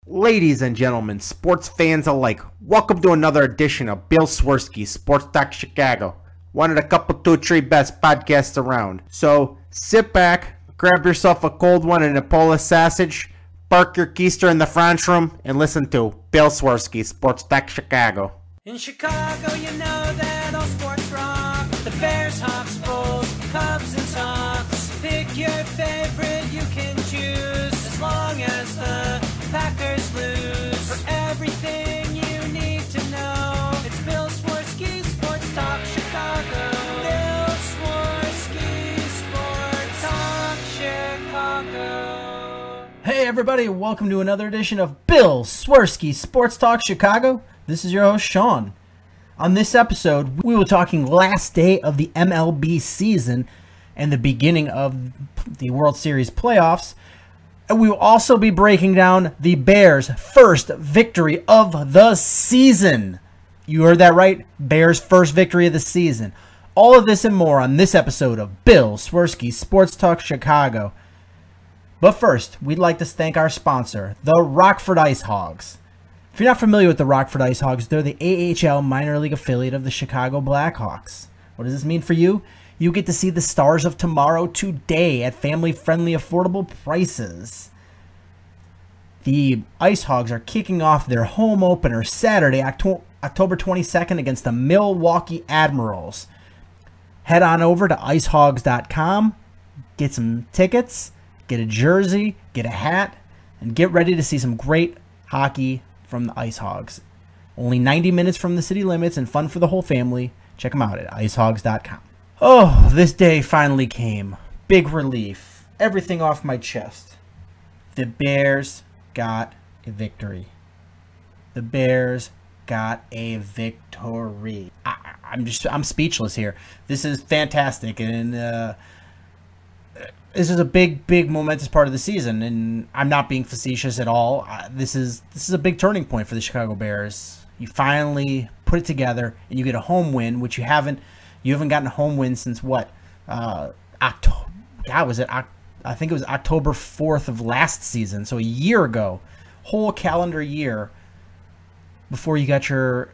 Ladies and gentlemen, sports fans alike, welcome to another edition of Bill Swerski, Sports Talk Chicago, one of the couple, two, three best podcasts around. So sit back, grab yourself a cold one and a Polish sausage, park your keister in the French room, and listen to Bill Swerski, Sports Talk Chicago. In Chicago, you know that all sports rock. The Bears, Hawks, Bulls, Cubs, and Sox. Pick your favorite, you can choose, as long as the Packers lose. For everything you need to know, it's Bill Swerski, Sports Talk Chicago. Bill Swerski, Sports Talk Chicago. Hey everybody, welcome to another edition of Bill Swerski, Sports Talk Chicago. This is your host, Sean. On this episode, we were talking last day of the MLB season and the beginning of the World Series playoffs. And we will also be breaking down the Bears' first victory of the season. You heard that right? Bears' first victory of the season. All of this and more on this episode of Bill Swerski, Sports Talk Chicago. But first, we'd like to thank our sponsor, the Rockford Ice Hogs. If you're not familiar with the Rockford Ice Hogs, they're the AHL minor league affiliate of the Chicago Blackhawks. What does this mean for you? You get to see the stars of tomorrow today at family-friendly, affordable prices. The Ice Hogs are kicking off their home opener Saturday, October 22nd against the Milwaukee Admirals. Head on over to icehogs.com, get some tickets, get a jersey, get a hat, and get ready to see some great hockey from the Ice Hogs. Only 90 minutes from the city limits and fun for the whole family. Check them out at icehogs.com. Oh, this day finally came. Big relief. Everything off my chest. The Bears got a victory. The Bears got a victory. I'm speechless here. This is fantastic, and this is a big momentous part of the season, and I'm not being facetious at all. This is a big turning point for the Chicago Bears. You finally put it together, and you get a home win, which you haven't gotten a home win since what? October. God, was it? I think it was October 4th of last season, so a year ago, whole calendar year before you got your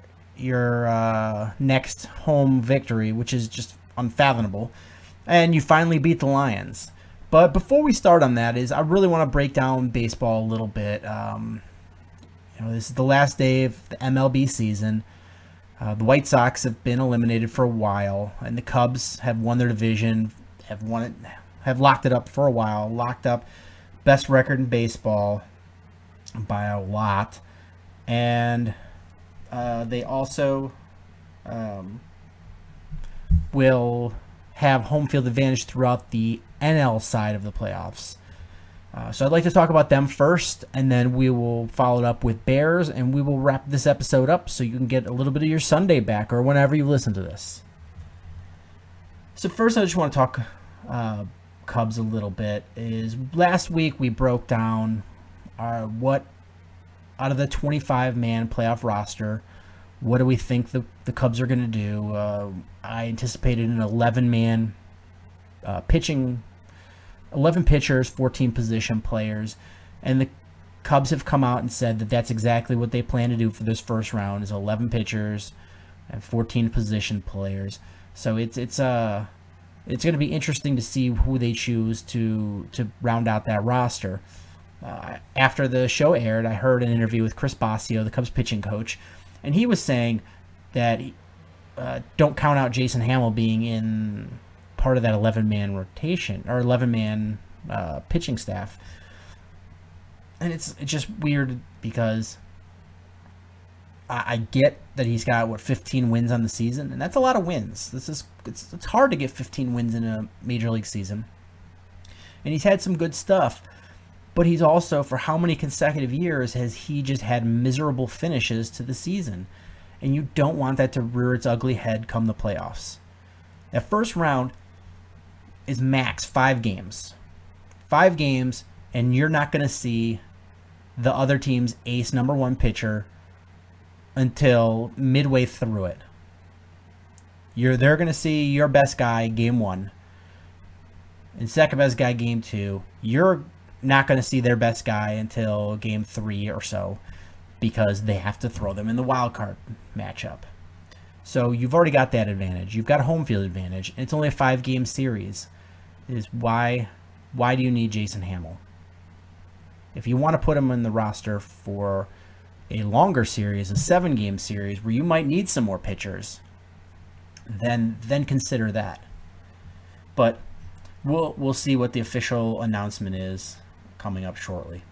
next home victory, which is just unfathomable, and you finally beat the Lions. But before we start on that, I really want to break down baseball a little bit. This is the last day of the MLB season. The White Sox have been eliminated for a while, and the Cubs have won their division, have locked it up for a while, locked up best record in baseball by a lot, and they also will have home field advantage throughout the NL side of the playoffs. So I'd like to talk about them first, and then we will follow it up with Bears, and we will wrap this episode up so you can get a little bit of your Sunday back or whenever you listen to this. So first I just want to talk Cubs a little bit. Last week we broke down what out of the 25-man playoff roster, what do we think the Cubs are going to do? I anticipated an 11-man pitching, 11 pitchers, 14 position players, and the Cubs have come out and said that that's exactly what they plan to do for this first round, is 11 pitchers and 14 position players. So it's going to be interesting to see who they choose to round out that roster. After the show aired, I heard an interview with Chris Bosio, the Cubs pitching coach, and he was saying that don't count out Jason Hamill being in part of that 11-man rotation or 11-man pitching staff. And it's just weird because I get that he's got 15 wins on the season, and that's a lot of wins. It's hard to get 15 wins in a major league season, and he's had some good stuff. But he's also, for how many consecutive years has he just had miserable finishes to the season? And you don't want that to rear its ugly head come the playoffs. That first round is max 5 games. 5 games, and you're not going to see the other team's ace number 1 pitcher until midway through it. They're going to see your best guy game 1, and second best guy game 2. Your not going to see their best guy until game 3 or so, because they have to throw them in the wild card matchup. So you've already got that advantage. You've got a home field advantage, and it's only a 5-game series. Why do you need Jason Hamill? If you want to put him in the roster for a longer series, a 7-game series where you might need some more pitchers, then consider that. But we'll see what the official announcement is coming up shortly.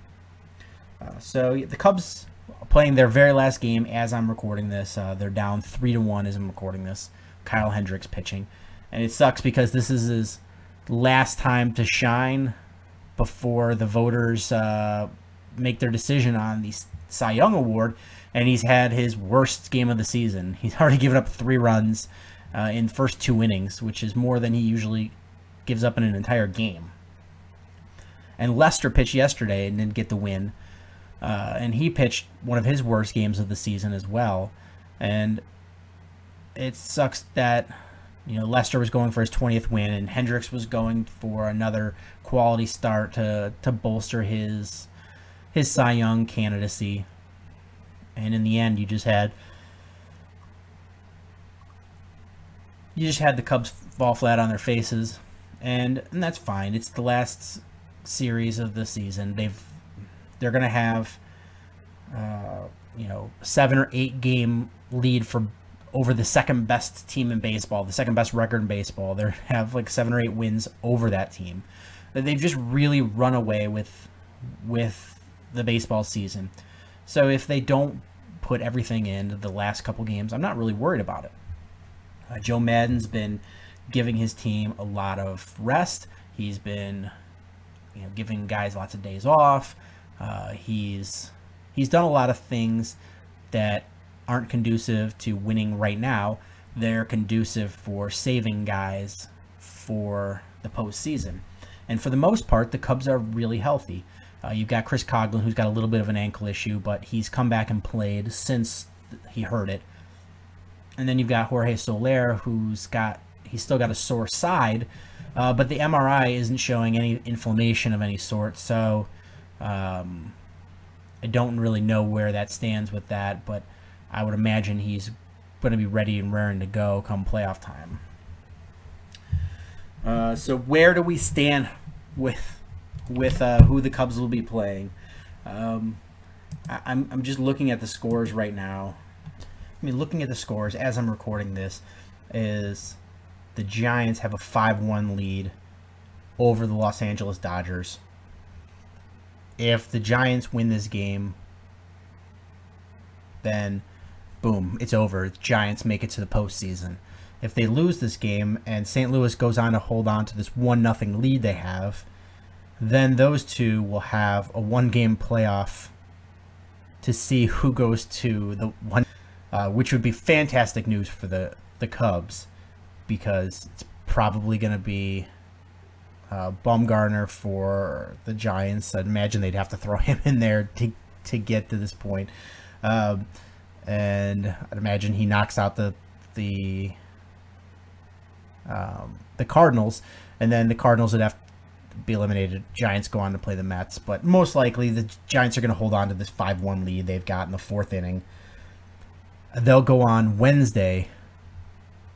So the Cubs are playing their very last game as I'm recording this. They're down 3-1 as I'm recording this. Kyle Hendricks pitching, and it sucks because this is his last time to shine before the voters make their decision on the Cy Young Award, and he's had his worst game of the season. He's already given up 3 runs in the first 2 innings, which is more than he usually gives up in an entire game. And Lester pitched yesterday and didn't get the win, and he pitched one of his worst games of the season as well. And it sucks that Lester was going for his 20th win, and Hendricks was going for another quality start to bolster his Cy Young candidacy. And in the end, you just had the Cubs fall flat on their faces, and that's fine. It's the last series of the season. They're going to have 7 or 8 game lead over the second best team in baseball, the second best record in baseball. They have like 7 or 8 wins over that team. They've just really run away with the baseball season. So if they don't put everything into the last couple games, I'm not really worried about it. Joe Maddon's been giving his team a lot of rest. He's been giving guys lots of days off. He's done a lot of things that aren't conducive to winning right now. They're conducive for saving guys for the postseason. And for the most part, the Cubs are really healthy. You've got Chris Coghlan, who's got a little bit of an ankle issue, but he's come back and played since he hurt it. And then you've got Jorge Soler, who's still got a sore side, but the MRI isn't showing any inflammation of any sort. So I don't really know where that stands with that, but I would imagine he's going to be ready and raring to go come playoff time. So where do we stand with who the Cubs will be playing? I'm just looking at the scores right now. Looking at the scores as I'm recording this, is the Giants have a 5-1 lead over the Los Angeles Dodgers. If the Giants win this game, then boom, it's over. The Giants make it to the postseason. If they lose this game and St. Louis goes on to hold on to this 1-0 lead they have, then those two will have a 1-game playoff to see who goes to the one, which would be fantastic news for the Cubs, because it's probably going to be Bumgarner for the Giants. I'd imagine they'd have to throw him in there to get to this point. And I'd imagine he knocks out the Cardinals, and then the Cardinals would have to be eliminated. Giants go on to play the Mets, but most likely the Giants are going to hold on to this 5-1 lead they've got in the 4th inning. They'll go on Wednesday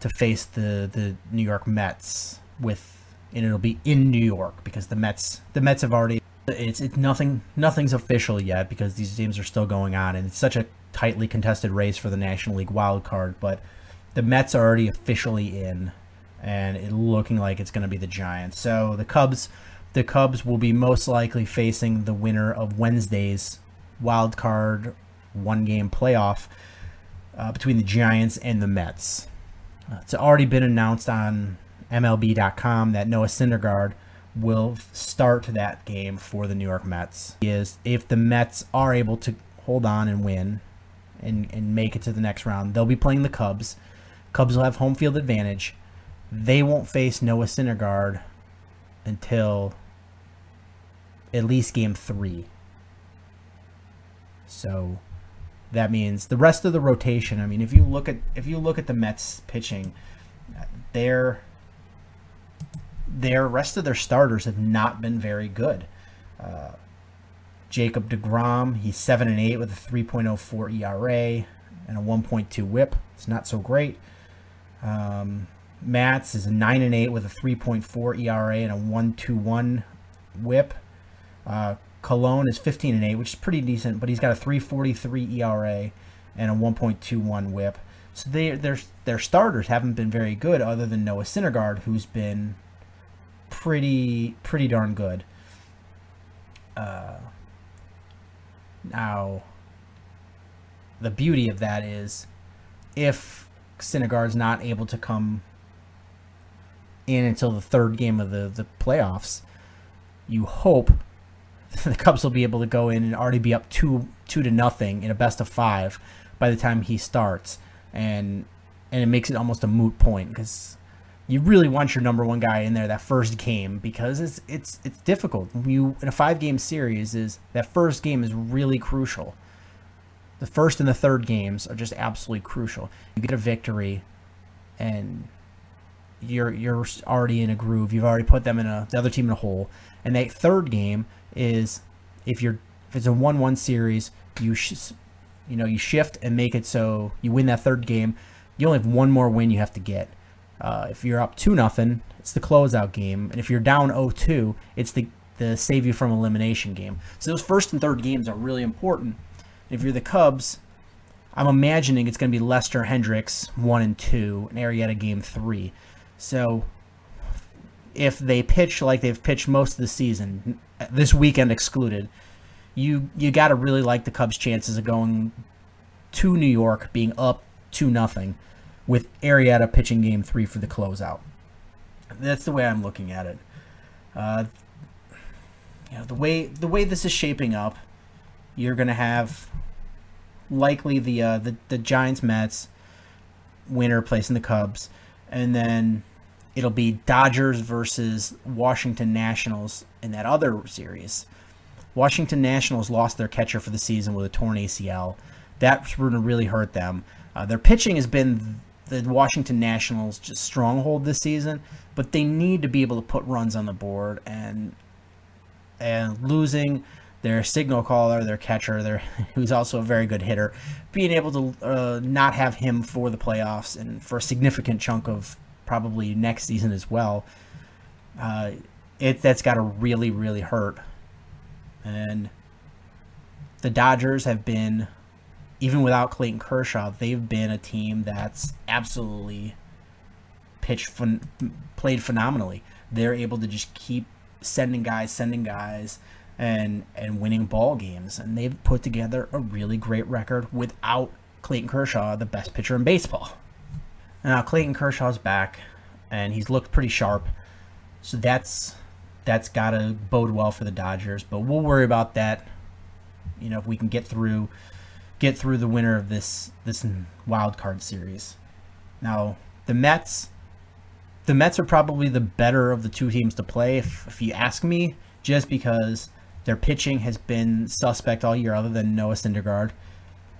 to face the New York Mets and it'll be in New York, because the Mets have already, it's nothing's official yet because these games are still going on, and it's such a tightly contested race for the National League wild card, but the Mets are already officially in, and it's looking like it's going to be the Giants. So the Cubs will be most likely facing the winner of Wednesday's wild card 1-game playoff between the Giants and the Mets. It's already been announced on MLB.com that Noah Syndergaard will start that game for the New York Mets. If the Mets are able to hold on and win and make it to the next round, they'll be playing the Cubs. Cubs will have home field advantage. They won't face Noah Syndergaard until at least game 3. So that means the rest of the rotation. If you look at the Mets pitching, their rest of their starters have not been very good. Jacob deGrom, he's 7-8 with a 3.04 ERA and a 1.2 WHIP. It's not so great. Matz is a 9-8 with a 3.4 ERA and a 1.21 WHIP. Cologne is 15-8, which is pretty decent, but he's got a 3.43 ERA and a 1.21 WHIP. So their starters haven't been very good, other than Noah Syndergaard, who's been pretty darn good. Now, the beauty of that is, if Syndergaard's not able to come in until the third game of the playoffs, you hope the Cubs will be able to go in and already be up 2-0 in a best of 5 by the time he starts, and it makes it almost a moot point, because you really want your number one guy in there that first game, because it's difficult. In a 5-game series, that first game is really crucial. The first and the third games are just absolutely crucial. You get a victory, and you're already in a groove. You've already put them the other team in a hole. And that third game is, if it's a 1-1 series, you shift and make it so you win that third game. You only have one more win you have to get. If you're up 2-0, it's the closeout game, and if you're down 0-2, it's the save you from elimination game. So those first and third games are really important. If you're the Cubs, I'm imagining it's going to be Lester, Hendricks 1 and 2, and Arrieta game 3. So if they pitch like they've pitched most of the season, this weekend excluded, you got to really like the Cubs' chances of going to New York, being up 2-0, with Arrieta pitching game 3 for the closeout. That's the way I'm looking at it. The way this is shaping up, you're going to have likely the Giants Mets winner placing the Cubs, and then it'll be Dodgers versus Washington Nationals in that other series. Washington Nationals lost their catcher for the season with a torn ACL. That's going to really hurt them. Their pitching has been the Washington Nationals' just stronghold this season, but they need to be able to put runs on the board, and losing their signal caller, their catcher, who's also a very good hitter, being able to not have him for the playoffs and for a significant chunk of probably next season as well, that's got to really, really hurt. And the Dodgers have been, even without Clayton Kershaw, they've been a team that's absolutely played phenomenally. They're able to just keep sending guys, and winning ball games. And they've put together a really great record without Clayton Kershaw, the best pitcher in baseball. Now, Clayton Kershaw's back, and he's looked pretty sharp. So that's got to bode well for the Dodgers. But we'll worry about that, if we can get through the winner of this wild card series. Now, the Mets are probably the better of the two teams to play, if you ask me, just because their pitching has been suspect all year, other than Noah Syndergaard,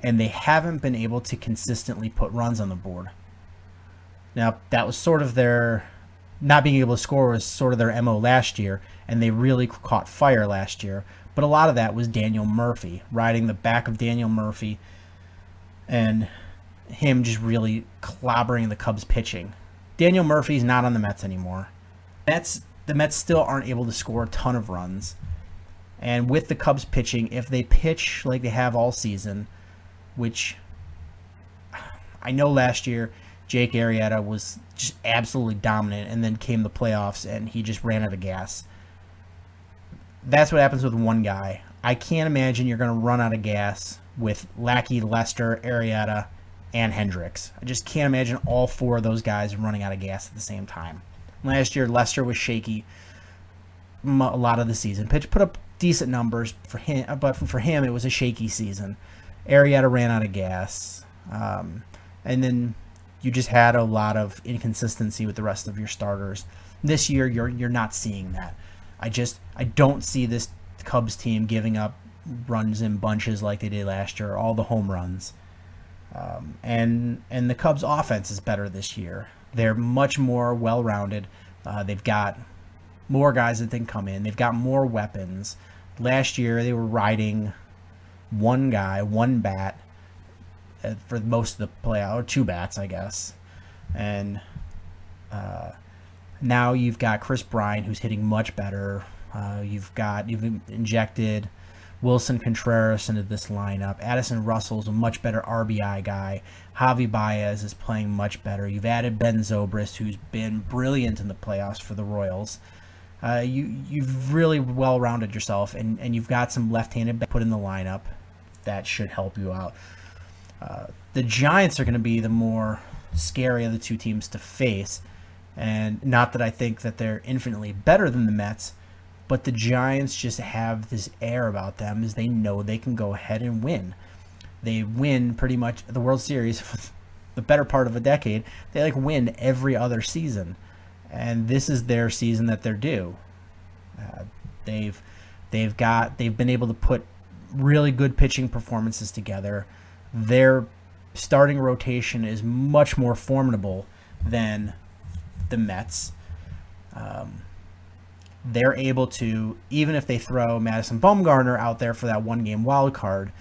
and they haven't been able to consistently put runs on the board. Now, that was sort of their not being able to score was sort of their MO last year, and they really caught fire last year. But a lot of that was Daniel Murphy, riding the back of Daniel Murphy, and him just really clobbering the Cubs pitching. Daniel Murphy's not on the Mets anymore. The Mets still aren't able to score a ton of runs. And with the Cubs pitching, if they pitch like they have all season, which I know last year Jake Arrieta was just absolutely dominant, and then came the playoffs and he just ran out of gas. That's what happens with one guy. I can't imagine you're going to run out of gas with Lackey, Lester, Arrieta, and Hendricks. I just can't imagine all four of those guys running out of gas at the same time. Last year, Lester was shaky a lot of the season. Pitch put up decent numbers for him, but for him, it was a shaky season. Arrieta ran out of gas. And then you just had a lot of inconsistency with the rest of your starters. This year, you're not seeing that. I don't see this Cubs team giving up runs in bunches like they did last year, all the home runs. And the Cubs offense is better this year. They're much more well-rounded. They've got more guys that can come in. They've got more weapons. last year they were riding one guy, one bat for most of the playoff, or two bats, I guess. And now you've got Chris Bryant, who's hitting much better. You've injected Wilson Contreras into this lineup. Addison Russell's a much better RBI guy. Javi Baez is playing much better. You've added Ben Zobrist, who's been brilliant in the playoffs for the Royals. You've really well-rounded yourself, and you've got some left-handed put in the lineup that should help you out. The Giants are going to be the more scary of the two teams to face, and not that I think that they're infinitely better than the Mets, but the Giants just have this air about them as they know they can go ahead and win. They win pretty much the World Series for the better part of a decade. They win every other season, and this is their season that they're due. They've been able to put really good pitching performances together. Their starting rotation is much more formidable than the Mets. They're able to, even if they throw Madison Bumgarner out there for that one-game wild card,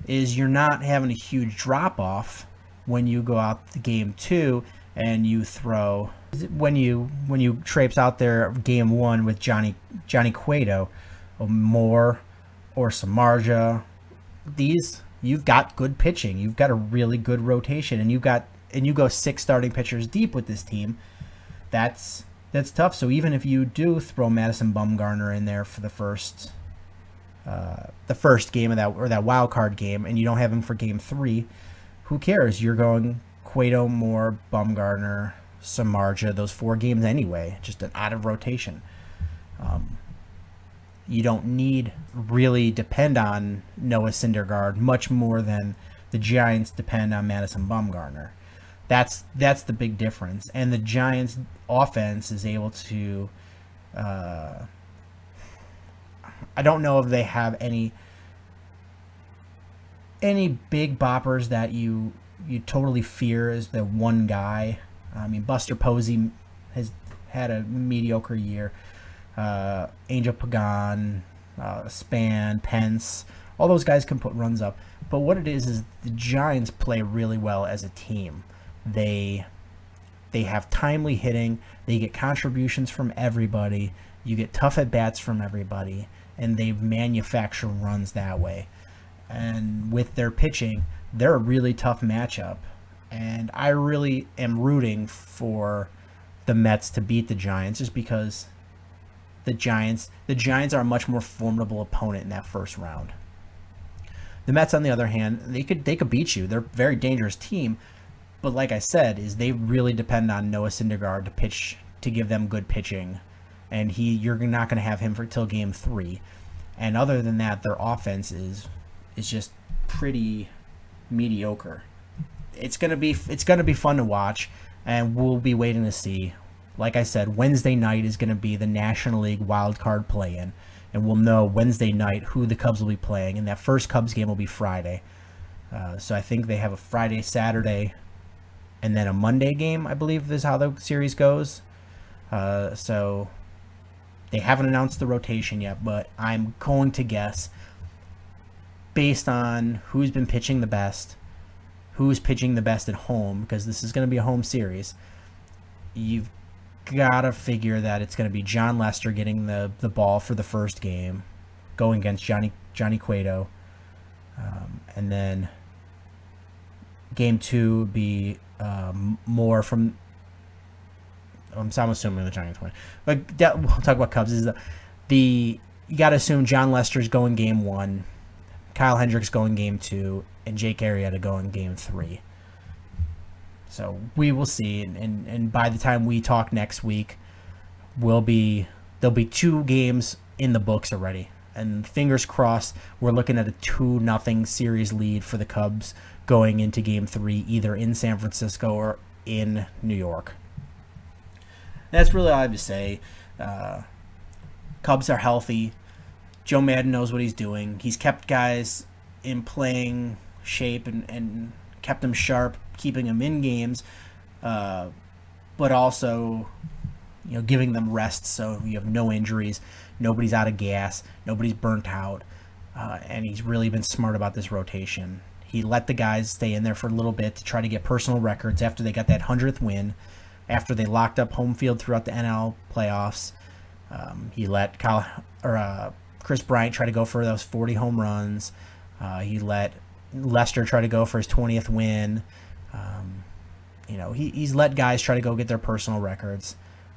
you're not having a huge drop-off when you go out to game 2 and you throw, when you traipse out there game 1 with Johnny Cueto or Moore or Samardzija. You've got good pitching. You've got a really good rotation, and you go 6 starting pitchers deep with this team. That's tough. So even if you do throw Madison Bumgarner in there for the first game of that wild card game, and you don't have him for game 3, who cares? You're going Cueto, Moore, Bumgarner, Samardzija, those 4 games anyway, just an out of rotation. You don't need really depend on Noah Syndergaard much more than the Giants depend on Madison Bumgarner. That's the big difference. And the Giants' offense is able to. I don't know if they have any big boppers that you totally fear as the one guy. I mean, Buster Posey has had a mediocre year. Angel Pagan, Span, Pence, all those guys can put runs up. But what it is the Giants play really well as a team. They have timely hitting. They get contributions from everybody. You get tough at-bats from everybody. And they manufacture runs that way. And with their pitching, they're a really tough matchup. And I really am rooting for the Mets to beat the Giants just because the Giants are a much more formidable opponent in that first round. The Mets, on the other hand, they could beat you. They're a very dangerous team, but like I said, they really depend on Noah Syndergaard to pitch, to give them good pitching, and you're not going to have him till game 3. And other than that, their offense is just pretty mediocre. It's gonna be fun to watch, and we'll be waiting to see. Like I said, Wednesday night is going to be the National League wild card play-in, and we'll know Wednesday night who the Cubs will be playing, and that first Cubs game will be Friday. So I think they have a Friday, Saturday, and then a Monday game, I believe is how the series goes. So they haven't announced the rotation yet, but I'm going to guess, based on who's been pitching the best, who's pitching the best at home, because this is going to be a home series, you've gotta figure that it's going to be John Lester getting the ball for the first game, going against Johnny Cueto, and then game 2 would be more from. I'm assuming the Giants win, but we'll talk about Cubs. You got to assume John Lester's going game 1, Kyle Hendricks going game 2, and Jake Arrieta going game 3. So we will see, and by the time we talk next week, there'll be 2 games in the books already. And fingers crossed, we're looking at a 2-0 series lead for the Cubs going into game 3, either in San Francisco or in New York. That's really all I have to say. Cubs are healthy. Joe Madden knows what he's doing. He's kept guys in playing shape and kept them sharp, keeping them in games, but also giving them rest so you have no injuries, nobody's out of gas, nobody's burnt out, and he's really been smart about this rotation. He let the guys stay in there for a little bit to try to get personal records after they got that 100th win, after they locked up home field throughout the NL playoffs. He let Chris Bryant try to go for those 40 home runs. He let Lester try to go for his 20th win. He's let guys try to go get their personal records,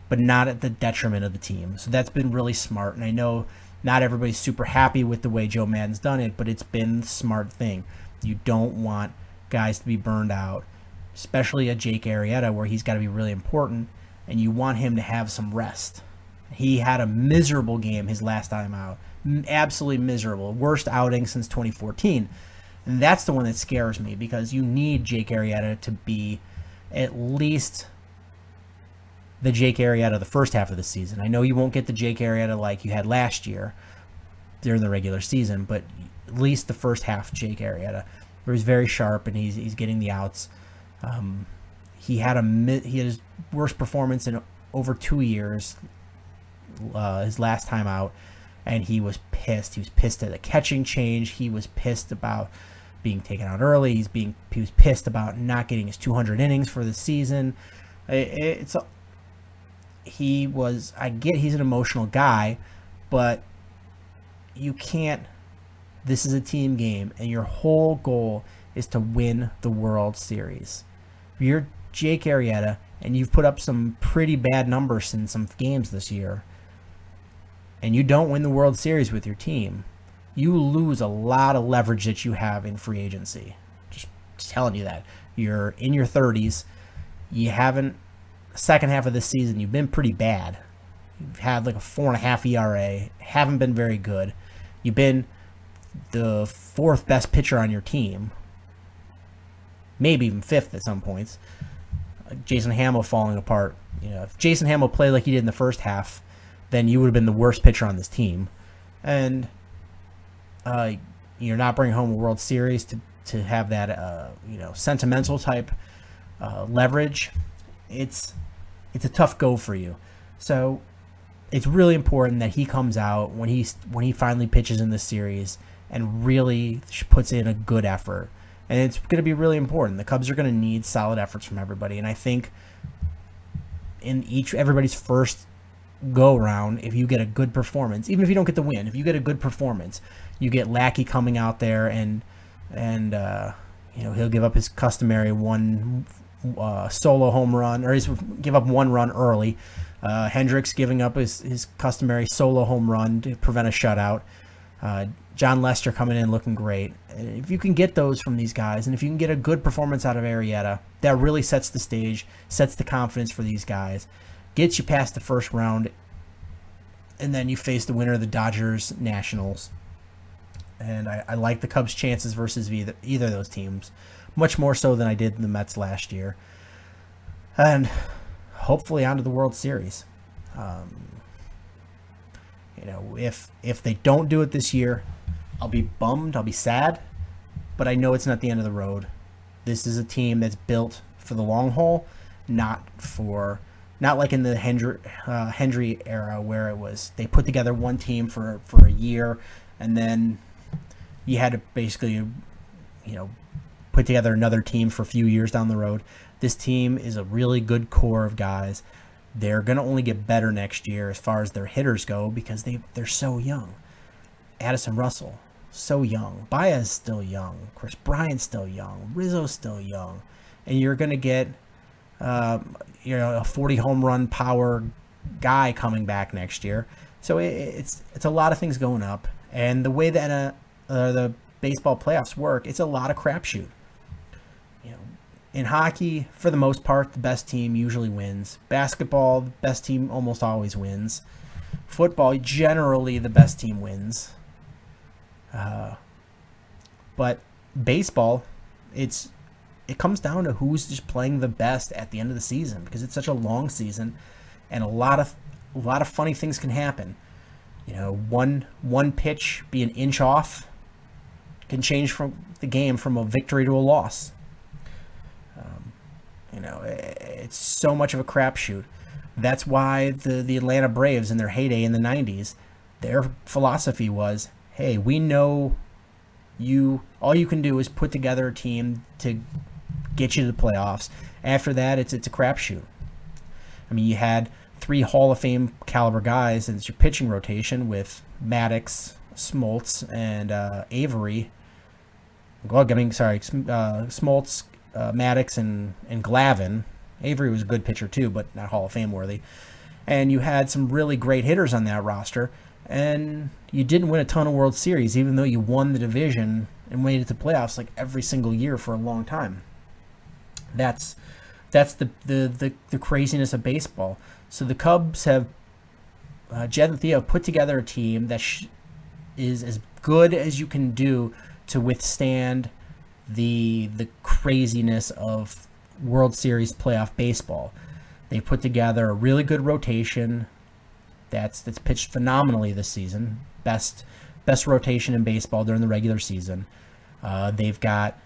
but not at the detriment of the team. So that's been really smart. And I know not everybody's super happy with the way Joe Maddon's done it, but it's been the smart thing. You don't want guys to be burned out, especially a Jake Arrieta where he's got to be really important, and you want him to have some rest. He had a miserable game his last time out. Absolutely miserable. Worst outing since 2014. And that's the one that scares me, because you need Jake Arrieta to be at least the Jake Arrieta the first half of the season. I know you won't get the Jake Arrieta like you had last year during the regular season, but at least the first half Jake Arrieta, where he's very sharp and he's getting the outs. He had his worst performance in over 2 years, his last time out, and he was pissed. He was pissed at the catching change. He was pissed about being taken out early. He was pissed about not getting his 200 innings for the season. I get he's an emotional guy, but you can't. This is a team game, and your whole goal is to win the World Series. If you're Jake Arrieta, and you've put up some pretty bad numbers in some games this year, and you don't win the World Series with your team, you lose a lot of leverage that you have in free agency. Just telling you that. You're in your 30s. You haven't, second half of this season, you've been pretty bad. You've had like a 4.5 ERA. Haven't been very good. You've been the fourth best pitcher on your team. Maybe even fifth at some points. Jason Hamill falling apart. If Jason Hamill played like he did in the first half, then you would have been the worst pitcher on this team. And you're not bringing home a World Series to have that sentimental type leverage. It's a tough go for you. So it's really important that he comes out when he finally pitches in this series and really puts in a good effort. And it's going to be really important. The Cubs are going to need solid efforts from everybody. And I think in everybody's first go-around, if you get a good performance, even if you don't get the win, if you get a good performance, you get Lackey coming out there and he'll give up his customary one solo home run, or he's give up one run early. Hendricks giving up his customary solo home run to prevent a shutout. John Lester coming in looking great. And if you can get those from these guys, and if you can get a good performance out of Arrieta, that really sets the stage, sets the confidence for these guys, gets you past the first round, and then you face the winner of the Dodgers Nationals. And I like the Cubs' chances versus either of those teams, much more so than I did in the Mets last year. And hopefully onto the World Series. If they don't do it this year, I'll be bummed, I'll be sad, but I know it's not the end of the road. This is a team that's built for the long haul, not like in the Hendry era where it was they put together one team for a year, and then you had to basically put together another team for a few years down the road. This team is a really good core of guys. They're going to only get better next year as far as their hitters go because they're so young. Addison Russell, so young. Baez still young. Chris Bryant's still young. Rizzo's still young. And you're going to get a 40 home run power guy coming back next year. So it's a lot of things going up. And the way that the baseball playoffs work, it's a lot of crapshoot. In hockey, for the most part, the best team usually wins. Basketball, the best team almost always wins. Football, generally the best team wins. But baseball, it comes down to who's just playing the best at the end of the season because it's such a long season, and a lot of funny things can happen. One pitch be an inch off can change from the game from a victory to a loss. It's so much of a crapshoot. That's why the Atlanta Braves in their heyday in the 90s, their philosophy was, hey, we know all you can do is put together a team to get you to the playoffs. After that, it's a crapshoot. I mean, you had 3 Hall of Fame caliber guys, and it's your pitching rotation with Maddox, Smoltz, and Avery. Well, I mean, sorry, Smoltz, Maddox, and Glavine. Avery was a good pitcher too, but not Hall of Fame worthy. And you had some really great hitters on that roster, and you didn't win a ton of World Series, even though you won the division and made it to playoffs like every single year for a long time. That's the craziness of baseball. So the Cubs have Jed and Theo put together a team that is as good as you can do to withstand the craziness of World Series playoff baseball. They put together a really good rotation that's pitched phenomenally this season. Best rotation in baseball during the regular season. They've got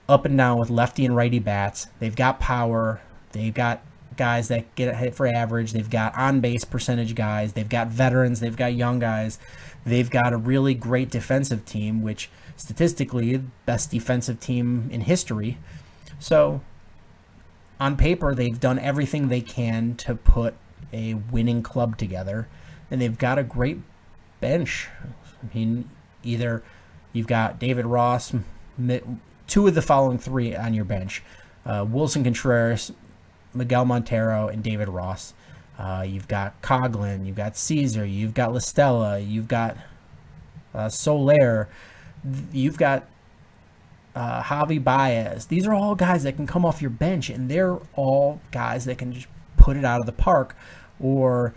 up and down with lefty and righty bats. They've got power. They've got guys that get hit for average. They've got on-base percentage guys. They've got veterans. They've got young guys. They've got a really great defensive team, which statistically, best defensive team in history. So on paper, they've done everything they can to put a winning club together, and they've got a great bench. I mean, either you've got David Ross, 2 of the following 3 on your bench: Wilson Contreras, Miguel Montero, and David Ross. You've got Coughlin, you've got Caesar, you've got LaStella, you've got Soler, you've got Javi Baez. These are all guys that can come off your bench, and they're all guys that can just put it out of the park, or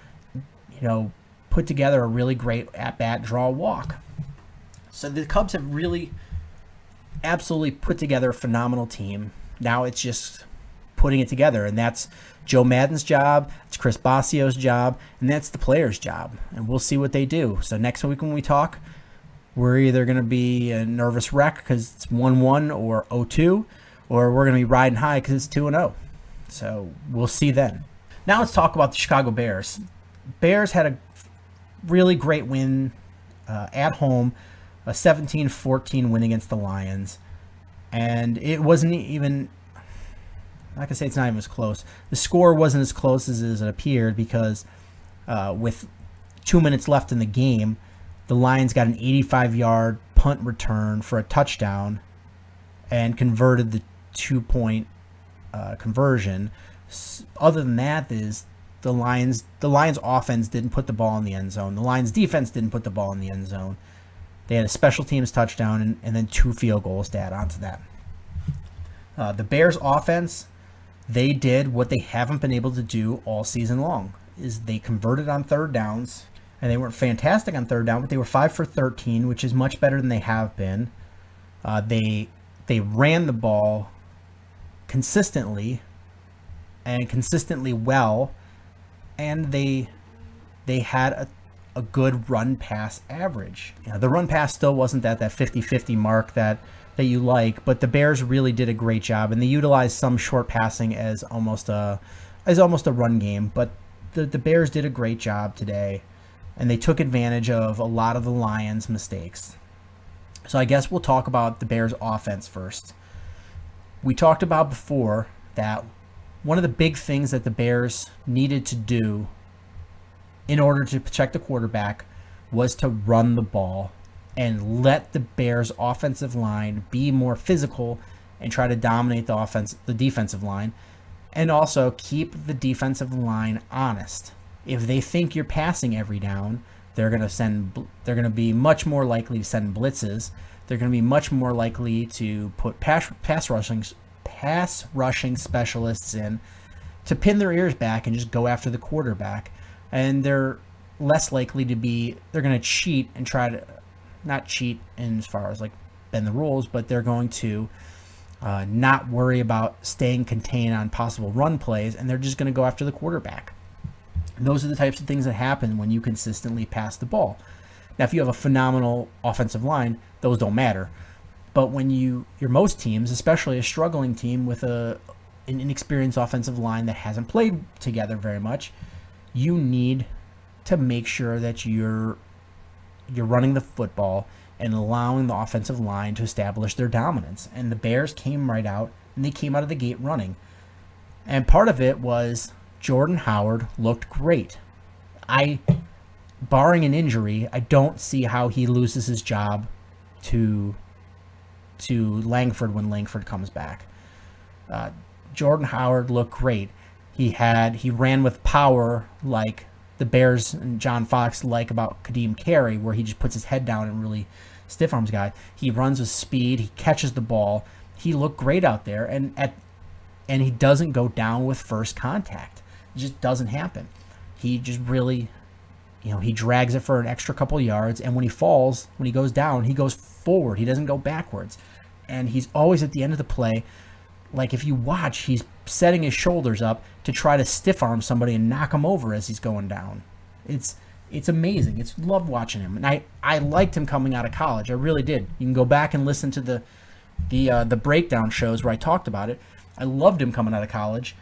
put together a really great at-bat, draw a walk. So the Cubs have really absolutely put together a phenomenal team. Now it's just putting it together, and that's Joe Madden's job, it's Chris Bossio's job, and that's the players' job, and we'll see what they do. So next week when we talk, we're either going to be a nervous wreck because it's 1-1 or 0-2, or we're going to be riding high because it's 2-0. So we'll see then. Now let's talk about the Chicago Bears. Bears had a really great win at home, a 17-14 win against the Lions. And it wasn't even, I can say it's not even as close. The score wasn't as close as it appeared because with 2 minutes left in the game, the Lions got an 85-yard punt return for a touchdown and converted the 2-point conversion. Other than that, is the Lions offense didn't put the ball in the end zone. The Lions defense didn't put the ball in the end zone. They had a special teams touchdown and then 2 field goals to add on to that. The Bears offense, they did what they haven't been able to do all season long, is they converted on third downs, and they weren't fantastic on third down, but they were 5 for 13, which is much better than they have been. They ran the ball consistently and consistently well, and they had a good run pass average. The run pass still wasn't at that 50-50 mark that you like, but the Bears really did a great job, and they utilized some short passing as almost a run game. But the Bears did a great job today, and they took advantage of a lot of the Lions' mistakes. So I guess we'll talk about the Bears' offense first. We talked about before that one of the big things that the Bears needed to do in order to protect the quarterback was to run the ball and let the Bears' offensive line be more physical and try to dominate the defensive line, and also keep the defensive line honest. If they think you're passing every down, they're going to be much more likely to send blitzes. They're going to be much more likely to put pass rushing specialists in to pin their ears back and just go after the quarterback. And they're less likely to be, they're going to cheat and try to, not cheat in as far as like bend the rules, but they're going to not worry about staying contained on possible run plays, and they're just going to go after the quarterback. And those are the types of things that happen when you consistently pass the ball. Now, if you have a phenomenal offensive line, those don't matter. But when you're most teams, especially a struggling team with a an inexperienced offensive line that hasn't played together very much, you need to make sure that you're running the football and allowing the offensive line to establish their dominance. And the Bears came right out, and they came out of the gate running. And part of it was Jordan Howard looked great. Barring an injury, I don't see how he loses his job to Langford when Langford comes back. Jordan Howard looked great. He ran with power like the Bears and John Fox like about Kadeem Carey, where he just puts his head down and really stiff arms guy. He runs with speed. He catches the ball. He looked great out there, and he doesn't go down with first contact. It just doesn't happen. He just really, he drags it for an extra couple yards, and when he falls, when he goes down, he goes forward. He doesn't go backwards, and he's always at the end of the play. Like, if you watch, he's setting his shoulders up to try to stiff arm somebody and knock him over as he's going down. It's amazing. Love watching him, and I liked him coming out of college. I really did. You can go back and listen to the breakdown shows where I talked about it. I loved him coming out of college,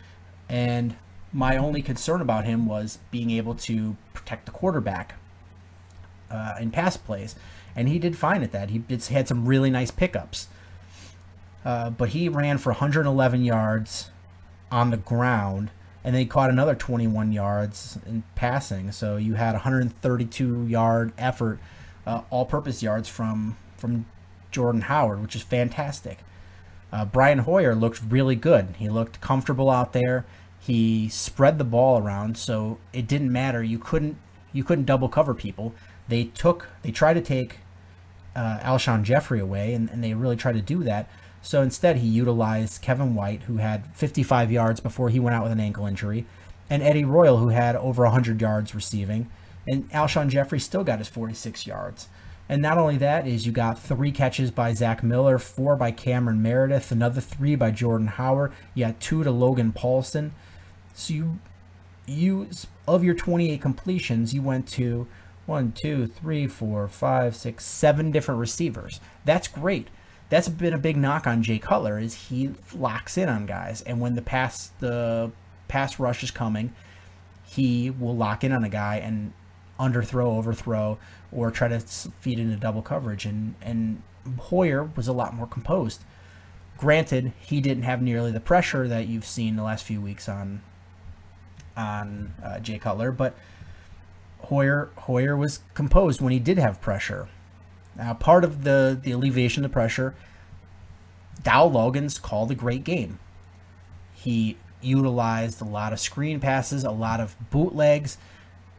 and my only concern about him was being able to protect the quarterback in pass plays, and he did fine at that. He had some really nice pickups. But he ran for 111 yards on the ground, and then he caught another 21 yards in passing. So you had 132-yard effort, all-purpose yards from Jordan Howard, which is fantastic. Brian Hoyer looked really good. He looked comfortable out there. He spread the ball around, so it didn't matter. You couldn't double cover people. They tried to take Alshon Jeffrey away, and they really tried to do that. So instead, he utilized Kevin White, who had 55 yards before he went out with an ankle injury, and Eddie Royal, who had over 100 yards receiving, and Alshon Jeffrey still got his 46 yards. And not only that, is you got 3 catches by Zach Miller, 4 by Cameron Meredith, another 3 by Jordan Howard. You had 2 to Logan Paulson. So you of your 28 completions, you went to 1, 2, 3, 4, 5, 6, 7 different receivers. That's great. That's been a big knock on Jay Cutler, is he locks in on guys, and when the pass rush is coming, he will lock in on a guy and underthrow, overthrow, or try to feed into double coverage. And Hoyer was a lot more composed. Granted, he didn't have nearly the pressure that you've seen the last few weeks on Jay Cutler, but Hoyer was composed when he did have pressure. Now, part of the alleviation of the pressure, Dow Logan's called a great game. He utilized a lot of screen passes, a lot of bootlegs,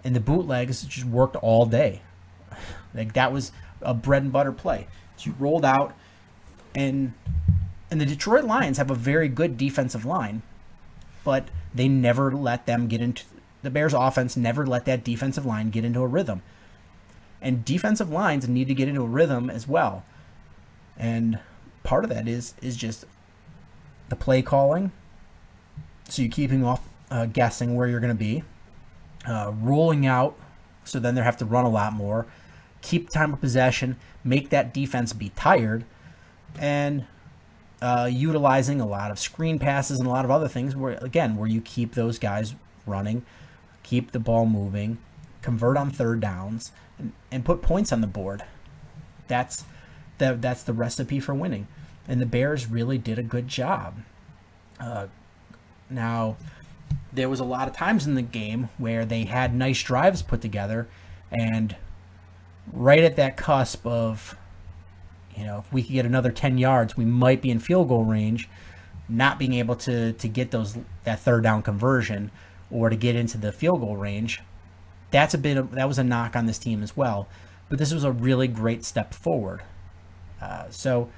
and the bootlegs just worked all day. Like, that was a bread and butter play. So you rolled out, and the Detroit Lions have a very good defensive line, but they never let them get into the Bears' offense. Never let that defensive line get into a rhythm. And defensive lines need to get into a rhythm as well. And part of that is just the play calling. So you're keeping off guessing where you're going to be. Rolling out, so then they have to run a lot more. Keep time of possession. Make that defense be tired. And utilizing a lot of screen passes and a lot of other things where you keep those guys running, keep the ball moving, convert on third downs, and put points on the board. That's the recipe for winning. And the Bears really did a good job. Now, there was a lot of times in the game where they had nice drives put together, and right at that cusp of, if we could get another 10 yards, we might be in field goal range, not being able to get that third down conversion or to get into the field goal range. That was a knock on this team as well. But this was a really great step forward. So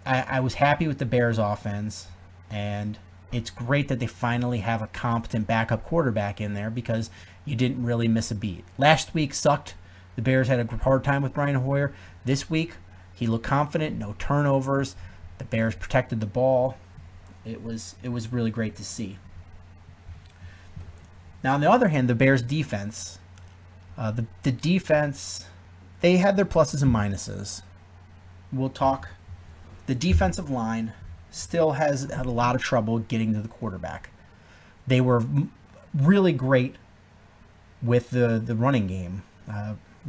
I was happy with the Bears offense, and it's great that they finally have a competent backup quarterback in there, because you didn't really miss a beat. Last week sucked. The Bears had a hard time with Brian Hoyer. This week, he looked confident, no turnovers. The Bears protected the ball. It was really great to see. Now, on the other hand, the Bears' defense, the defense, they had their pluses and minuses. We'll talk. The defensive line still has had a lot of trouble getting to the quarterback. They were really great with the running game.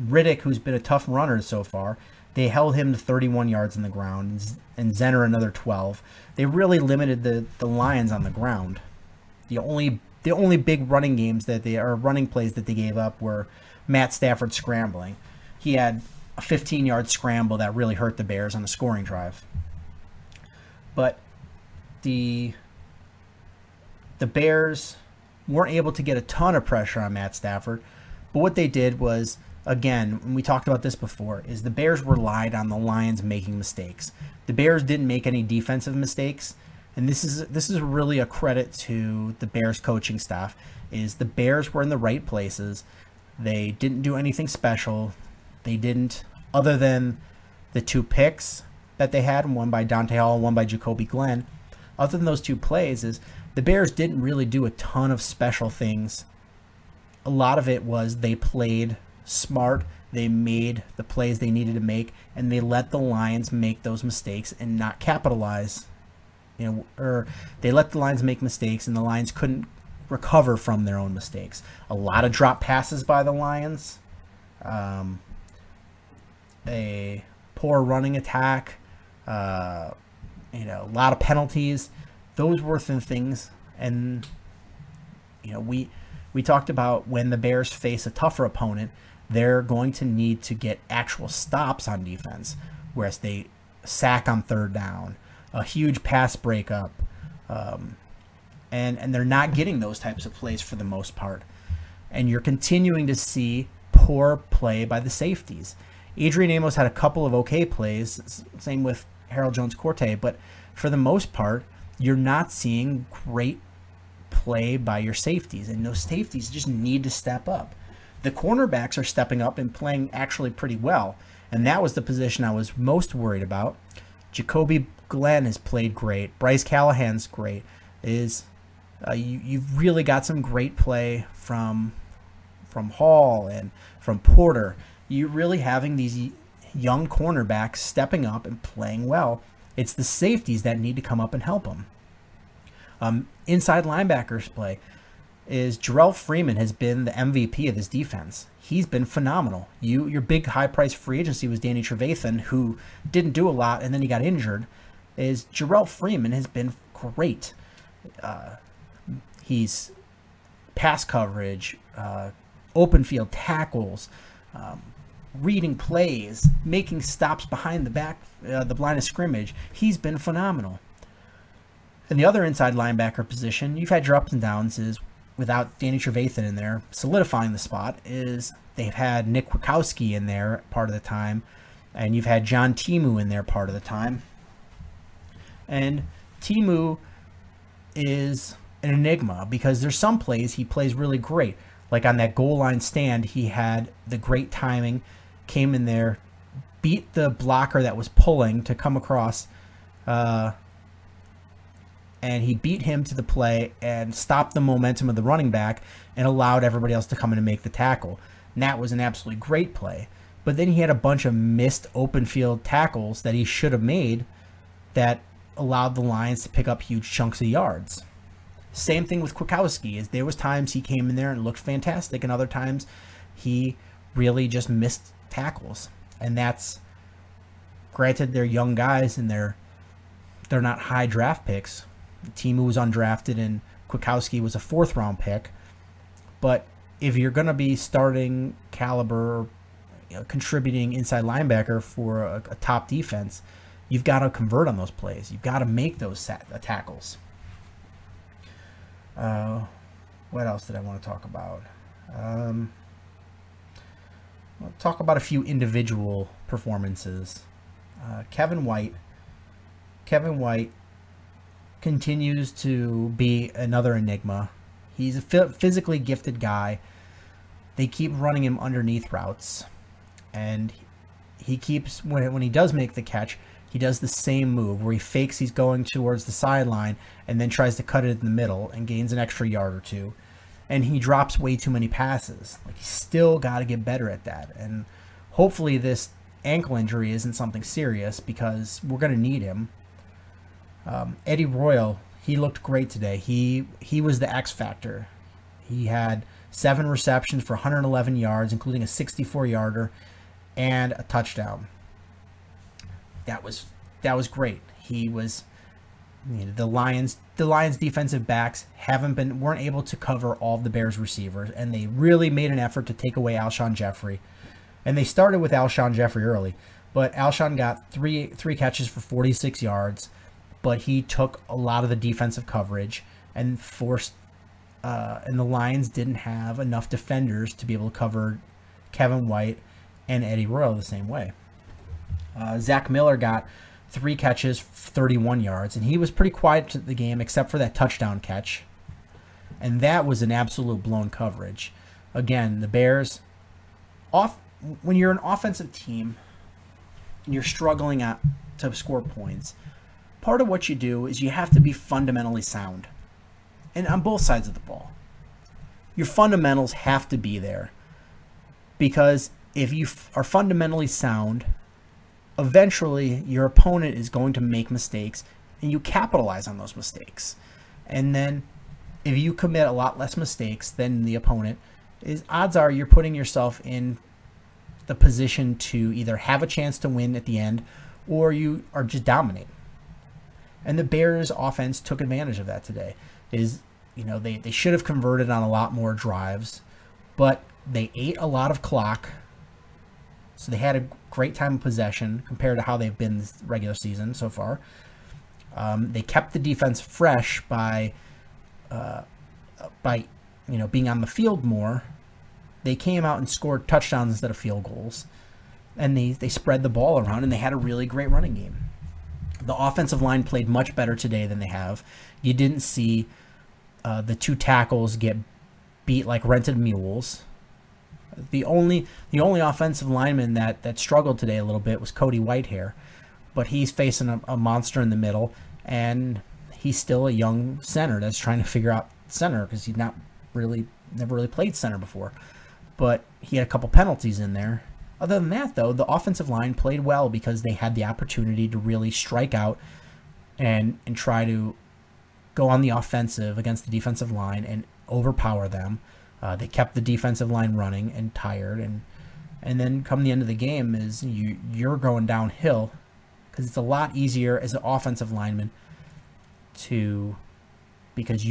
Riddick, who's been a tough runner so far, they held him to 31 yards on the ground, and Zenner another 12. They really limited the Lions on the ground. The only big running plays that they gave up were Matt Stafford scrambling. He had a 15-yard scramble that really hurt the Bears on the scoring drive. But the Bears weren't able to get a ton of pressure on Matt Stafford. But what they did was, again, and we talked about this before, is the Bears relied on the Lions making mistakes. The Bears didn't make any defensive mistakes, and this is really a credit to the Bears coaching staff, is the Bears were in the right places. They didn't do anything special. They didn't, other than the 2 picks that they had, one by Dante Hall, one by Jacoby Glenn. Other than those 2 plays, is the Bears didn't really do a ton of special things. A lot of it was they played smart. They made the plays they needed to make, and they let the Lions make those mistakes and not capitalize. Or they let the Lions make mistakes, and the Lions couldn't recover from their own mistakes. A lot of drop passes by the Lions. A poor running attack. A lot of penalties. Those were some things, and we talked about when the Bears face a tougher opponent, they're going to need to get actual stops on defense, whereas they sack on 3rd down, a huge pass breakup, and they're not getting those types of plays for the most part. And you're continuing to see poor play by the safeties. Adrian Amos had a couple of okay plays, same with Harold Jones-Corte, but for the most part, you're not seeing great play by your safeties, and those safeties just need to step up. The cornerbacks are stepping up and playing actually pretty well, and that was the position I was most worried about. Jacoby Glenn has played great. Bryce Callahan's great. You've really got some great play from Hall and from Porter. You're really having these young cornerbacks stepping up and playing well. It's the safeties that need to come up and help them. Inside linebackers play is Jarrell Freeman has been the MVP of this defense. He's been phenomenal. Your big high-priced free agency was Danny Trevathan, who didn't do a lot and then he got injured. Jarrell Freeman has been great. He's pass coverage, open field tackles, reading plays, making stops behind the line of scrimmage. He's been phenomenal. And the other inside linebacker position, you've had your ups and downs, is without Danny Trevathan in there, solidifying the spot, is they've had Nick Kwiatkowski in there part of the time, and you've had John Timu in there part of the time. And Timu is an enigma because there's some plays he plays really great. Like on that goal line stand, he had the great timing, came in there, beat the blocker that was pulling to come across, and he beat him to the play and stopped the momentum of the running back and allowed everybody else to come in and make the tackle. And that was an absolutely great play. But then he had a bunch of missed open field tackles that he should have made that allowed the Lions to pick up huge chunks of yards. Same thing with Kwiatkowski. Is there was times he came in there and looked fantastic, and other times he really just missed tackles. And that's, granted, they're young guys and they're not high draft picks. Timu was undrafted and Kwiatkowski was a 4th-round pick. But if you're going to be starting caliber, contributing inside linebacker for a top defense, you've got to convert on those plays. You've got to make those tackles. What else did I want to talk about? I'll talk about a few individual performances. Kevin White continues to be another enigma. He's a physically gifted guy. They keep running him underneath routes, and he keeps, when he does make the catch, he does the same move where he fakes he's going towards the sideline and then tries to cut it in the middle and gains an extra yard or two. And he drops way too many passes. Like, he's still got to get better at that. And hopefully this ankle injury isn't something serious because we're going to need him. Eddie Royal, he looked great today. He was the X factor. He had 7 receptions for 111 yards, including a 64-yarder and a touchdown. That was great. He was, the Lions defensive backs weren't able to cover all of the Bears receivers, and they really made an effort to take away Alshon Jeffrey. And they started with Alshon Jeffrey early, but Alshon got three catches for 46 yards, but he took a lot of the defensive coverage and forced and the Lions didn't have enough defenders to be able to cover Kevin White and Eddie Royal the same way. Zach Miller got 3 catches, 31 yards, and he was pretty quiet to the game except for that touchdown catch. And that was an absolute blown coverage. Again, the Bears, when you're an offensive team and you're struggling to score points, part of what you do is you have to be fundamentally sound. And on both sides of the ball, your fundamentals have to be there. Because if you are fundamentally sound, eventually your opponent is going to make mistakes and you capitalize on those mistakes. And then if you commit a lot less mistakes than the opponent, odds are you're putting yourself in the position to either have a chance to win at the end or you are just dominate. And the Bears offense took advantage of that today. They should have converted on a lot more drives, but they ate a lot of clock. So they had a great time of possession compared to how they've been this regular season so far. They kept the defense fresh by being on the field more. They came out and scored touchdowns instead of field goals, and they spread the ball around, and they had a really great running game. The offensive line played much better today than they have. You didn't see the 2 tackles get beat like rented mules. The only offensive lineman that struggled today a little bit was Cody Whitehair, but he's facing a monster in the middle, and he's still a young center that's trying to figure out center because he's never really played center before. But he had a couple penalties in there. Other than that, though, the offensive line played well because they had the opportunity to really strike out and try to go on the offensive against the defensive line and overpower them. They kept the defensive line running and tired, and then come the end of the game is you're going downhill because it's a lot easier as an offensive lineman because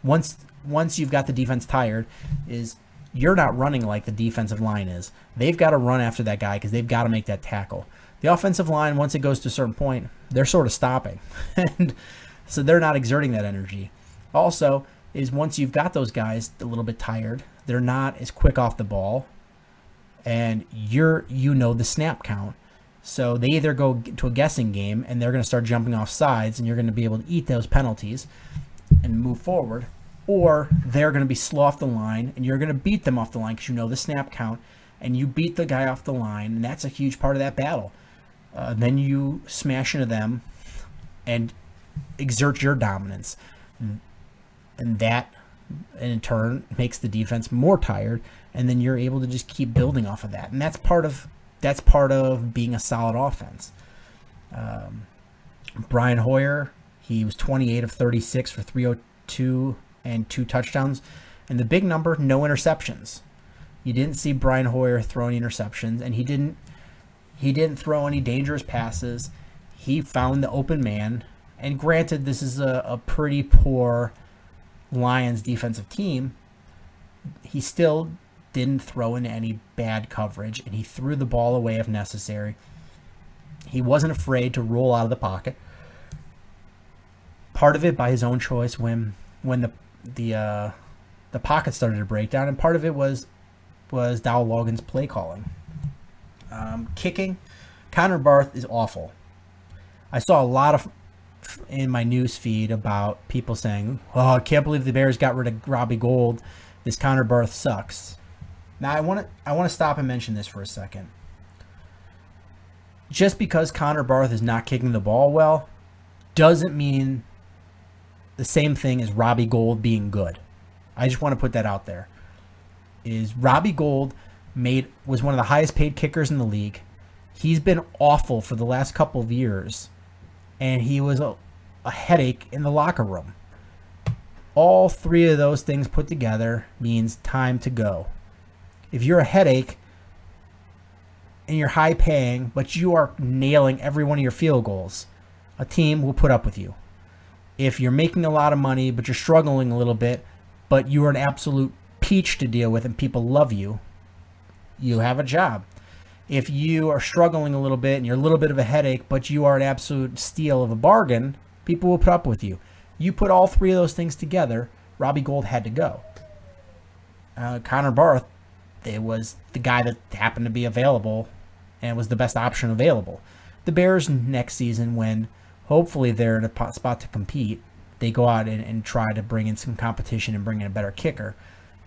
once you've got the defense tired is you're not running like the defensive line is. They've got to run after that guy because they've got to make that tackle. The offensive line, once it goes to a certain point, they're sort of stopping. And so they're not exerting that energy. Also, is once you've got those guys a little bit tired, they're not as quick off the ball, and the snap count. So they either go to a guessing game and they're going to start jumping off sides and you're going to be able to eat those penalties and move forward, or they're going to be slow off the line and you're going to beat them off the line because you know the snap count and you beat the guy off the line, and that's a huge part of that battle. Then you smash into them and exert your dominance. And that, in turn, makes the defense more tired, and then you're able to just keep building off of that. And that's part of being a solid offense. Brian Hoyer, he was 28 of 36 for 302 and 2 touchdowns. And the big number, no interceptions. You didn't see Brian Hoyer throw any interceptions, and he didn't throw any dangerous passes. He found the open man. And granted, this is a pretty poor Lions defensive team. He still didn't throw in any bad coverage, and he threw the ball away if necessary. He wasn't afraid to roll out of the pocket. Part of it by his own choice when the pocket started to break down, and part of it was Dow Logan's play calling. Kicking, Connor Barth is awful. I saw a lot of in my news feed about people saying, "Oh, I can't believe the Bears got rid of Robbie Gould. This Connor Barth sucks." Now I want to stop and mention this for a second. Just because Connor Barth is not kicking the ball well doesn't mean the same thing as Robbie Gould being good. I just want to put that out there. Robbie Gould was one of the highest paid kickers in the league. He's been awful for the last couple of years. and he was a headache in the locker room. All three of those things put together means time to go. If you're a headache and you're high paying, but you are nailing every one of your field goals, a team will put up with you. If you're making a lot of money, but you're struggling a little bit, but you're an absolute peach to deal with and people love you, you have a job. If you are struggling a little bit and you're a little bit of a headache, but you are an absolute steal of a bargain, people will put up with you. You put all three of those things together, Robbie Gould had to go. Connor Barth, it was the guy that happened to be available and was the best option available. The Bears next season, when hopefully they're in a spot to compete, they go out and try to bring in some competition and bring in a better kicker.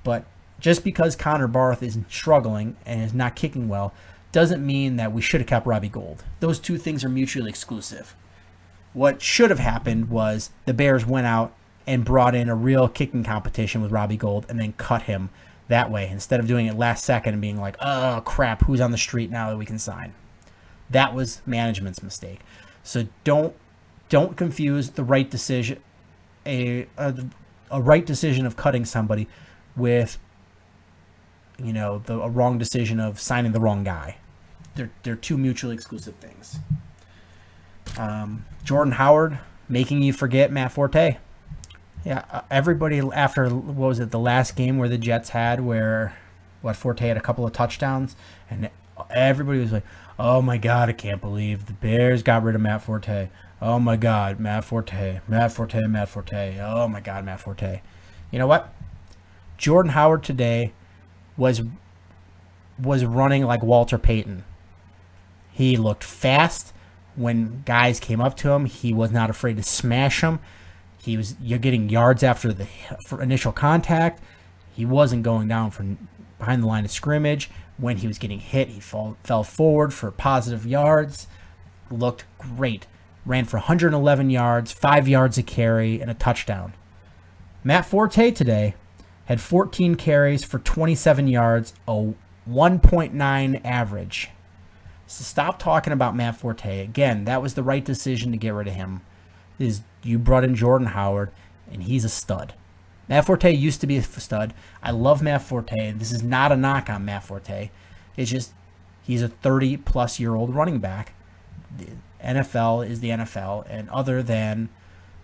But just because Connor Barth is struggling and is not kicking well doesn't mean that we should have kept Robbie Gould. Those two things are mutually exclusive. What should have happened was the Bears went out and brought in a real kicking competition with Robbie Gould and then cut him that way instead of doing it last second and being like, oh, crap, who's on the street now that we can sign? That was management's mistake. So don't confuse the right decision, a right decision of cutting somebody with, a wrong decision of signing the wrong guy. They're two mutually exclusive things. Jordan Howard making you forget Matt Forte. Yeah, everybody after, what was it, the last game where the Jets had Forte had a couple of touchdowns, and everybody was like, oh my God, I can't believe the Bears got rid of Matt Forte. Oh my God, Matt Forte, Matt Forte, Matt Forte. Oh my God, Matt Forte. You know what? Jordan Howard today was running like Walter Payton. He looked fast. When guys came up to him, he was not afraid to smash them. You're getting yards after the initial contact. He wasn't going down from behind the line of scrimmage. When he was getting hit, he fell forward for positive yards. Looked great. Ran for 111 yards, 5 yards a carry, and a touchdown. Matt Forte today had 14 carries for 27 yards, a 1.9 average. So stop talking about Matt Forte. Again, that was the right decision to get rid of him. You brought in Jordan Howard, and he's a stud. Matt Forte used to be a stud. I love Matt Forte. This is not a knock on Matt Forte. It's just he's a 30-plus-year-old running back. The NFL is the NFL, and other than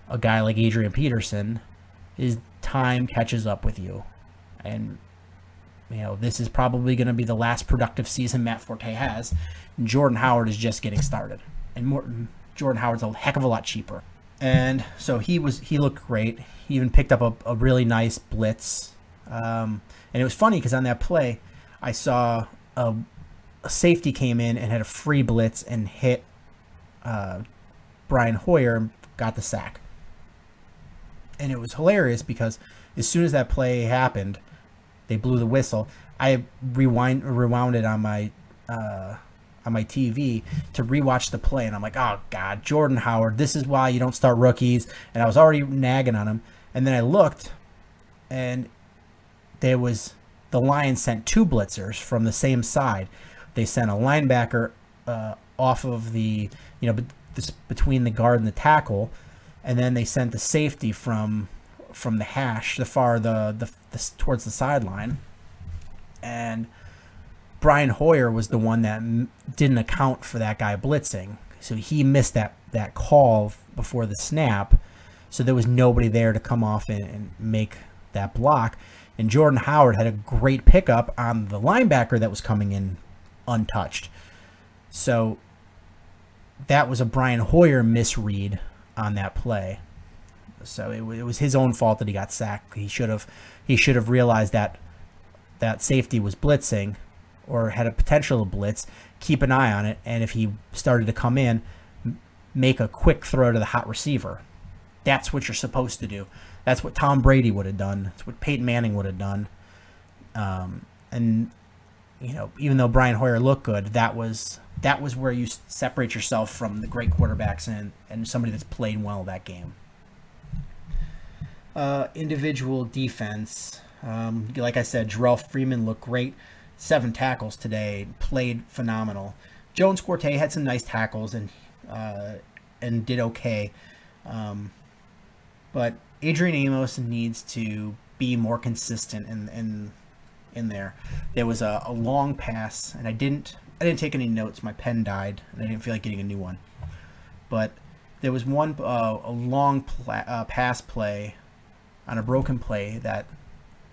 a guy like Adrian Peterson, his time catches up with you. And this is probably going to be the last productive season Matt Forte has. And Jordan Howard is just getting started. And Jordan Howard's a heck of a lot cheaper. And so he looked great. He even picked up a really nice blitz. And it was funny because on that play, I saw a safety came in and had a free blitz and hit Brian Hoyer and got the sack. And it was hilarious because as soon as that play happened, they blew the whistle. I rewound it on my TV to rewatch the play, and I'm like, oh God, Jordan Howard, this is why you don't start rookies. And I was already nagging on him, and then I looked, and the Lions sent two blitzers from the same side. They sent a linebacker off of between the guard and the tackle, and then they sent the safety from the hash, towards the sideline. And Brian Hoyer was the one that didn't account for that guy blitzing. So he missed that call before the snap. So there was nobody there to come off and make that block. And Jordan Howard had a great pickup on the linebacker that was coming in untouched. So that was a Brian Hoyer misread on that play. So it was his own fault that he got sacked. He should have realized that safety was blitzing or had a potential to blitz, keep an eye on it, and if he started to come in, make a quick throw to the hot receiver. That's what you're supposed to do. That's what Tom Brady would have done. That's what Peyton Manning would have done. And even though Brian Hoyer looked good, that was where you separate yourself from the great quarterbacks and somebody that's played well that game. Individual defense, like I said, Jarrell Freeman looked great. 7 tackles today, played phenomenal. Jones Quartet had some nice tackles, and and did okay. But Adrian Amos needs to be more consistent in there. There was a long pass, and I didn't take any notes. My pen died, and I didn't feel like getting a new one. But there was one a long pass play on a broken play that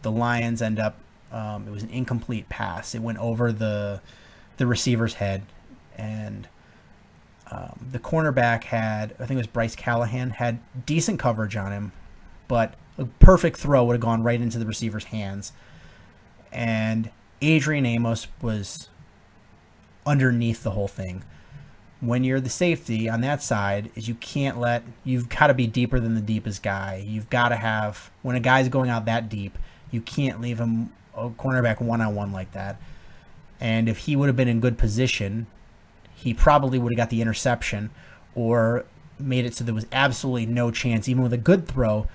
the Lions end up. It was an incomplete pass. It went over the receiver's head, and the cornerback had, I think it was Bryce Callahan, had decent coverage on him, but a perfect throw would have gone right into the receiver's hands. And Adrian Amos was underneath the whole thing. When you're the safety on that side, is you've got to be deeper than the deepest guy. You've got to have, when a guy's going out that deep, you can't leave him a cornerback one-on-one like that. And if he would have been in good position, he probably would have got the interception or made it so there was absolutely no chance, even with a good throw,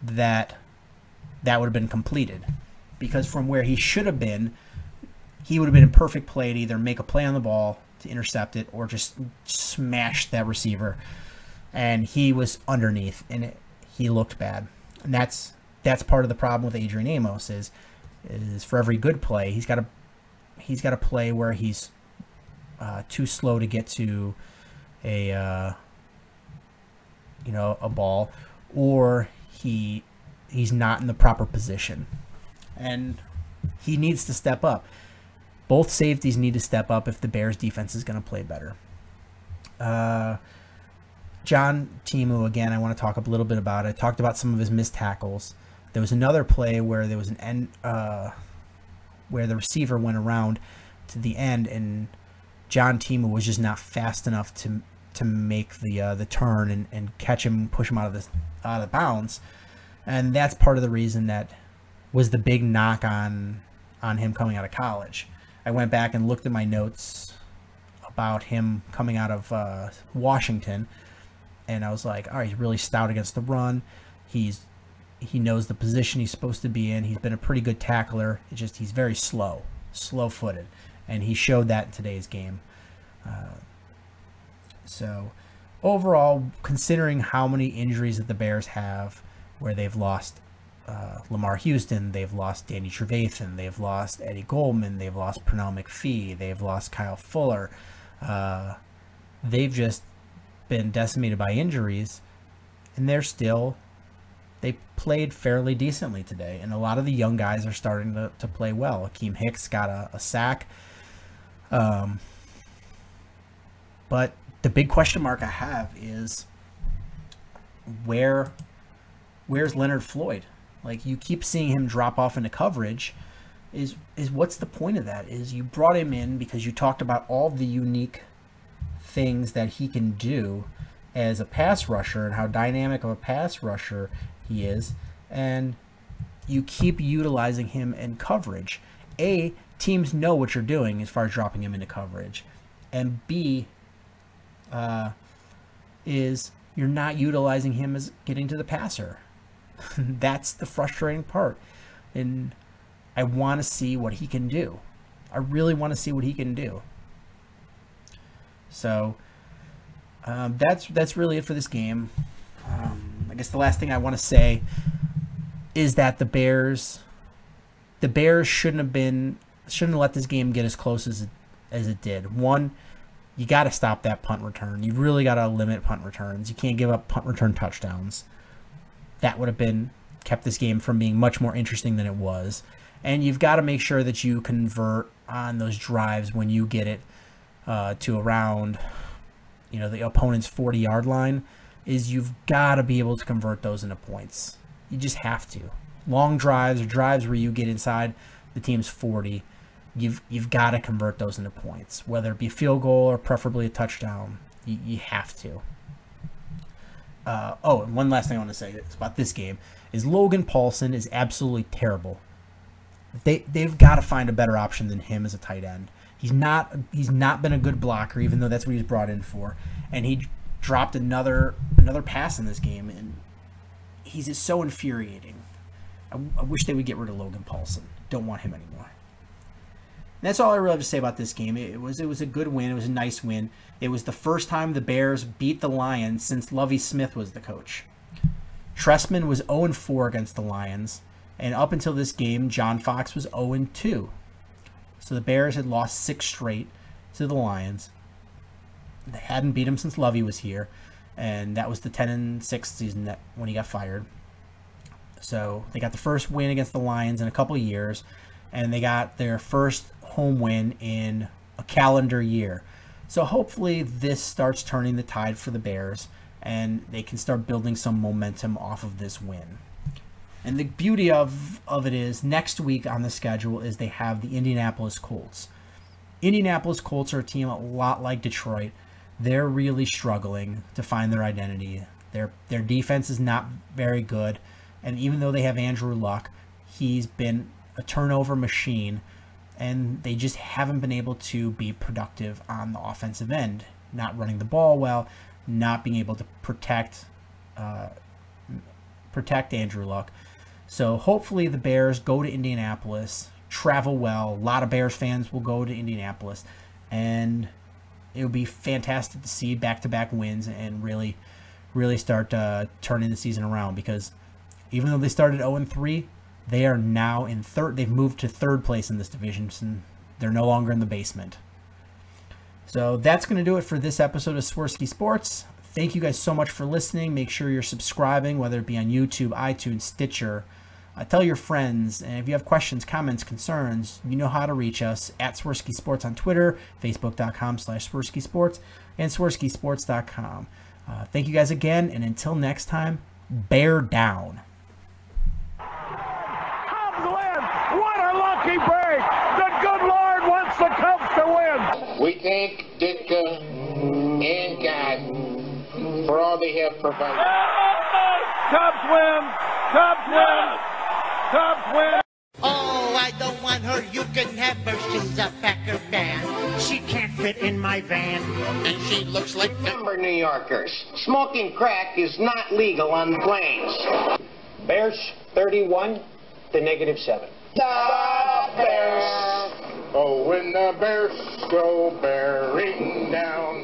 that would have been completed. Because from where he should have been, he would have been in perfect play to either make a play on the ball to intercept it or just smash that receiver. And he was underneath, and he looked bad. And that's part of the problem with Adrian Amos is for every good play, he's got to play where he's too slow to get to a ball, or he's not in the proper position, and he needs to step up. Both safeties need to step up if the Bears defense is going to play better. John Timu, again, I want to talk a little bit about it. I talked about some of his missed tackles. There was another play where there was where the receiver went around to the end, and John Timu was just not fast enough to make the turn and catch him, push him out of bounds. And that's part of the reason that was the big knock on him coming out of college. I went back and looked at my notes about him coming out of Washington, and I was like, all right, he's really stout against the run. He knows the position he's supposed to be in. He's been a pretty good tackler. It's just he's very slow-footed, and he showed that in today's game. So overall, considering how many injuries that the Bears have, where they've lost Lamar Houston, they've lost Danny Trevathan, they've lost Eddie Goldman, they've lost Pernell McPhee, they've lost Kyle Fuller. They've just been decimated by injuries, and they played fairly decently today, and a lot of the young guys are starting to play well. Akeem Hicks got a sack. But the big question mark I have is where's Leonard Floyd? Like, you keep seeing him drop off into coverage. Is what's the point of that? Is you brought him in because you talked about all the unique things that he can do as a pass rusher and how dynamic of a pass rusher he is, and you keep utilizing him in coverage. A, teams know what you're doing as far as dropping him into coverage, and B, is you're not utilizing him as getting to the passer. That's the frustrating part, and I want to see what he can do. I really want to see what he can do. So that's really it for this game. I guess the last thing I want to say is that the Bears shouldn't have let this game get as close as it did. One, you got to stop that punt return. You really got to limit punt returns. You can't give up punt return touchdowns. That would have kept this game from being much more interesting than it was. And you've got to make sure that you convert on those drives when you get it to around, the opponent's 40-yard line. Is you've got to be able to convert those into points. You just have to. Long drives or drives where you get inside the team's 40, you've got to convert those into points, whether it be a field goal or preferably a touchdown. You have to. And one last thing I want to say about this game is Logan Paulson is absolutely terrible. They've got to find a better option than him as a tight end. He's not been a good blocker, even though that's what he was brought in for. And he dropped another pass in this game, and he's just so infuriating. I wish they would get rid of Logan Paulson. Don't want him anymore. And that's all I really have to say about this game. It was a good win. It was a nice win. It was the first time the Bears beat the Lions since Lovie Smith was the coach. Trestman was 0-4 against the Lions, and up until this game, John Fox was 0-2. So the Bears had lost 6 straight to the Lions. They hadn't beat him since Lovie was here, and that was the 10-6 season when he got fired. So they got the first win against the Lions in a couple of years, and they got their first home win in a calendar year. So hopefully this starts turning the tide for the Bears, and they can start building some momentum off of this win. And the beauty of it is next week on the schedule is they have the Indianapolis Colts. Indianapolis Colts are a team a lot like Detroit. They're really struggling to find their identity. Their defense is not very good, and even though they have Andrew Luck, he's been a turnover machine, and they just haven't been able to be productive on the offensive end. Not running the ball well, not being able to protect Andrew Luck. So hopefully the Bears go to Indianapolis, travel well. A lot of Bears fans will go to Indianapolis, and it would be fantastic to see back-to-back wins and really start turning the season around, because even though they started 0-3, they are now in third. They've moved to third place in this division, and they're no longer in the basement. So that's going to do it for this episode of Swerski Sports. Thank you guys so much for listening. Make sure you're subscribing, whether it be on YouTube, iTunes, Stitcher. Tell your friends, and if you have questions, comments, concerns, you know how to reach us at Swerski Sports on Twitter, Facebook.com/Swerski Sports, and SwerskiSports.com. Thank you guys again, and until next time, bear down. Cubs win! What a lucky break! The good Lord wants the Cubs to win! We thank Ditka and God for all they have provided. Cubs win! Cubs win! Cubs win! Oh, I don't want her. You can have her. She's a Packer fan. She can't fit in my van. And she looks like Denver New Yorkers. Smoking crack is not legal on the plains. Bears 31 to -7. The Bears. Oh, when the Bears go bearing down